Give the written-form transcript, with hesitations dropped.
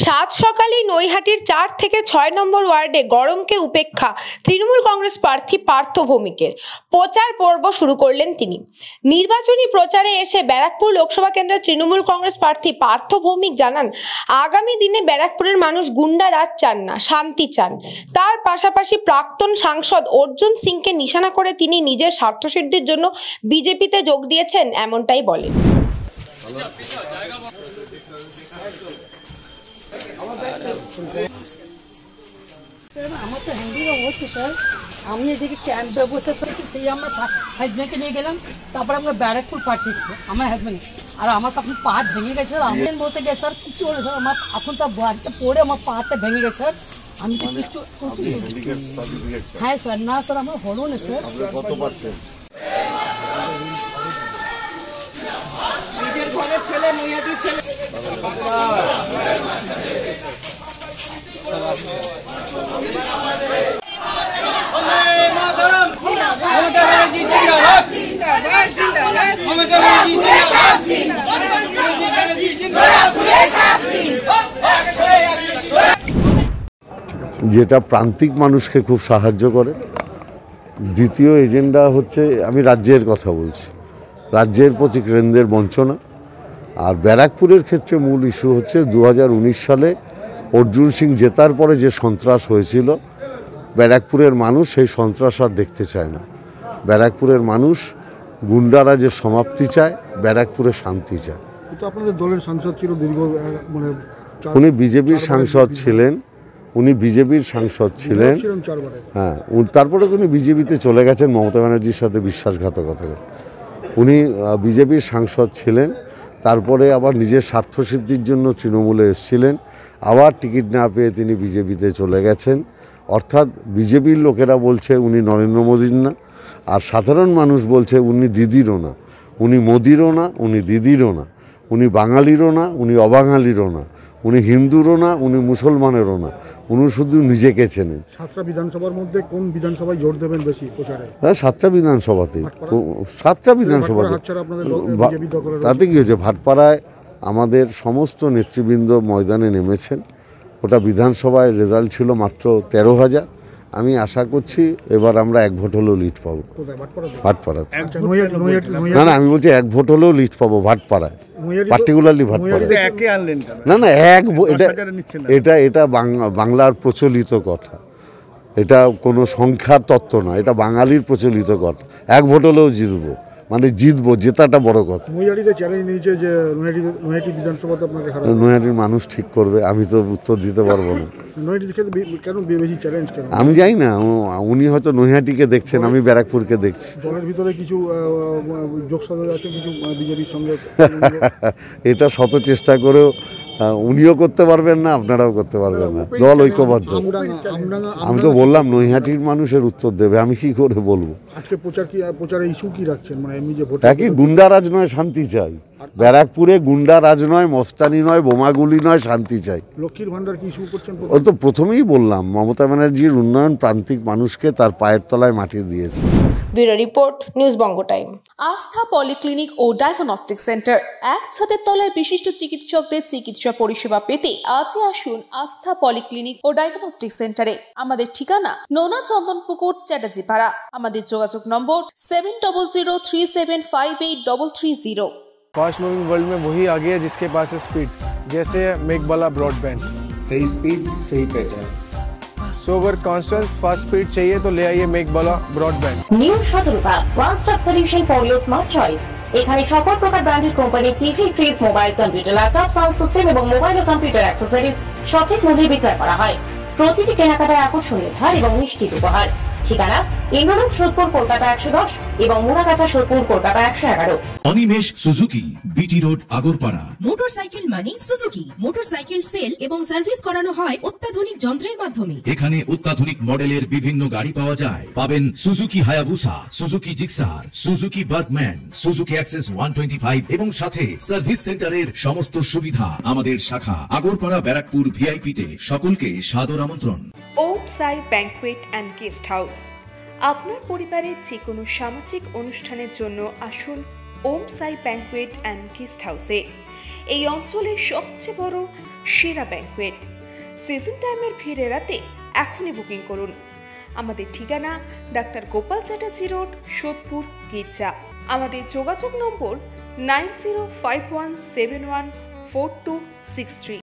সাত সকালেই নৈহাটির 4 থেকে 6 নম্বর ওয়ার্ডে গরমকে উপেক্ষা তৃণমূল কংগ্রেস প্রার্থী পার্থ ভৌমিকের প্রচার পর্ব শুরু করলেন তিনি। নির্বাচনী প্রচারে এসে ব্যারাকপুর লোকসভা কেন্দ্রের তৃণমূল কংগ্রেস প্রার্থী পার্থ ভৌমিক জানান, আগামী দিনে ব্যারাকপুরের মানুষ গুন্ডা রাজ চান না, শান্তি চান। তার পাশাপাশি প্রাক্তন সাংসদ অর্জুন সিংকে নিশানা করে তিনি নিজের স্বার্থসিদ্ধির জন্য বিজেপিতে যোগ দিয়েছেন, এমনটাই বলেন। আমার তো হ্যান্ডিও হচ্ছে স্যার, আমি এদিকে ক্যাম্পে বসে সেই আমরা হাজব্যান্ডকে নিয়ে গেলাম, তারপরে আমরা ব্যারাকপুর পাঠিয়েছি আমার হাজব্যান্ড, আর আমার তো এখন পাহাড় ভেঙে গেছে স্যার। আমি বসে গেছে স্যার, কিছু হলো স্যার, আমার এখন তো বাড়িতে পড়ে আমার পাহাড়টা ভেঙে গেছে স্যার। আমি তো কিছু হ্যাঁ স্যার, না স্যার আমার হলো না স্যার। কত পার্সেন্ট নিজের ঘরের ছেলে নৈহাটির ছেলে যেটা প্রান্তিক মানুষকে খুব সাহায্য করে। দ্বিতীয় এজেন্ডা হচ্ছে, আমি রাজ্যের কথা বলছি, রাজ্যের প্রতি কেন্দ্রের বঞ্চনা। আর ব্যারাকপুরের ক্ষেত্রে মূল ইস্যু হচ্ছে 2019 সালে অর্জুন সিং জেতার পরে যে সন্ত্রাস হয়েছিল, ব্যারাকপুরের মানুষ সেই সন্ত্রাস আর দেখতে চায় না। ব্যারাকপুরের মানুষ গুন্ডারা যে সমাপ্তি চায়, ব্যারাকপুরে শান্তি চায়। আপনাদের দলের সাংসদ ছিল দীর্ঘ, মানে উনি বিজেপির সাংসদ ছিলেন, হ্যাঁ। তারপরে উনি বিজেপিতে চলে গেছেন মমতা ব্যানার্জির সাথে বিশ্বাসঘাতকতা করে। উনি বিজেপির সাংসদ ছিলেন, তারপরে আবার নিজের স্বার্থসিদ্ধির জন্য তৃণমূলে এসেছিলেন, আবার টিকিট না পেয়ে তিনি বিজেপিতে চলে গেছেন। অর্থাৎ বিজেপির লোকেরা বলছে উনি নরেন্দ্র মোদীর না, আর সাধারণ মানুষ বলছে উনি দিদিরও না, উনি মোদিরও না, উনি দিদিরও না, উনি বাঙালিরও না, উনি অবাঙালিরও না, উনি হিন্দুরও না, উনি মুসলমানেরও না, উনি শুধু নিজেকে চেনেন। 7টা বিধানসভার মধ্যে কোন বিধানসভায় জোর দেবেন বেশি প্রচারে? হ্যাঁ, 7টা বিধানসভাতেই, 7টা বিধানসভাতে। তাতে কি হয়েছে, ভাটপাড়ায় আমাদের সমস্ত নেতৃবৃন্দ ময়দানে নেমেছেন। ওটা বিধানসভায় রেজাল্ট ছিল মাত্র 13,000। আমি আশা করছি এবার আমরা 1 ভোট হলেও লিড পাবো ভাটপাড়াতে। না না, আমি বলছি 1 ভোট হলেও লিড পাবো ভাটপাড়ায়, পার্টিকুলারলি ভাটপাড়ায়। না না, এটা বাংলার প্রচলিত কথা, এটা কোনো সংখ্যার তত্ত্ব না, এটা বাঙালির প্রচলিত কথা। 1 ভোট হলেও জিতবো, মানে জিতবো, জেতাটা বড় কথা। নৈহাটির মানুষ ঠিক করবে, আমি তো উত্তর দিতে পারবো না। আমি জানি না, উনি হয়তো নৈহাটিকে দেখছেন, আমি ব্যারাকপুরকে দেখছি। দলের ভিতরে কিছু যোগসাজশ আছে কিছু বিজেপির সঙ্গে, এটা শত চেষ্টা করেও উনিও করতে পারবেন না, আপনারাও করতে পারবেন না। দল ঐক্যবদ্ধ। আমি তো বললাম নৈহাটির মানুষের উত্তর দেবে, আমি কি করে বলবো। আজকে প্রচারে ইস্যু কি রাখছেন? মানে এমনি যে একই গুন্ডারাজ নয়, শান্তি চাই। ব্যারাকপুরে গুন্ডারাজ নয়, মস্তানি নয়, বোমাগুলি নয়, শান্তি চাই। লক্ষ্মীর ভান্ডার কি ইস্যু করছেন? ও তো প্রথমেই বললাম, মমতা ব্যানার্জির উন্নয়ন প্রান্তিক মানুষকে তার পায়ের তলায় মাটি দিয়েছে। ব্যুরো রিপোর্ট, নিউজ বঙ্গ টাইম। আস্থা পলিক্লিনিক ও ডায়াগনস্টিক সেন্টার, এক ছাদের তলায় বিশিষ্ট চিকিৎসকদের চিকিৎসা পরিষেবা পেতে আজই আসুন আস্থা পলিক্লিনিক ও ডায়াগনস্টিক সেন্টারে। আমাদের ঠিকানা নোনা চন্দনপুকুর, চ্যাটার্জিপাড়া। আমাদের যোগাযোগ নম্বর 7003758330। फास्ट मूविंग वर्ल्ड में वही आगे है जिसके पास है स्पीड, जैसे मेघबाला ब्रॉडबैंड। सही स्पीड सही पहचान। सो अगर कांस्टेंट फास्ट स्पीड चाहिए तो ले आइए Meghbala broadband. New Shatarupa one stop solution for your smart choice. এখানে সকল প্রকার ব্র্যান্ডেড কোম্পানির TV, fridge, mobile, computer, laptop, sound system এবং মোবাইল ও কম্পিউটার অ্যাক্সেসরিজ সঠিক মূল্যে বিক্রয় করা হয়। প্রতিটি কেনাকাটায় আকর্ষণীয় ছাড় এবং নিশ্চিত উপহার। ঠিকানা ইন্দ্রনগর, সোদপুর, কলকাতা 110 এবং Muragachha, Sodepur, Kolkata 111। Animesh Suzuki, BT road, Agarpara. Motorcycle মানে সুজুকি। মোটরসাইকেল সেল এবং সার্ভিস করানো হয় অত্যাধুনিক যন্ত্রের মাধ্যমে। এখানে অত্যাধুনিক মডেলের বিভিন্ন গাড়ি পাওয়া যায়। পাবেন Suzuki Hayabusa, Suzuki Gixxer, Suzuki Bergman, Suzuki access 125 এবং সাথে সার্ভিস সেন্টারের সমস্ত সুবিধা। আমাদের শাখা আগরপাড়া, ব্যারাকপুর ভিআইপি তে। সকলকে সাদর আমন্ত্রণ। ওম সাই ব্যাংকুয়েট অ্যান্ড গেস্ট হাউস। আপনার পরিবারের যে কোনো সামাজিক অনুষ্ঠানের জন্য আসুন ওম সাই ব্যাংকুয়েট অ্যান্ড গেস্ট হাউসে। এই অঞ্চলের সবচেয়ে বড় সেরা ব্যাংকুয়েট। সিজন টাইমের ভিড় এড়াতে এখনই বুকিং করুন। আমাদের ঠিকানা ডাক্তার গোপাল চ্যাটার্জি রোড, সোদপুর, গির্জা। আমাদের যোগাযোগ নম্বর 9051714263।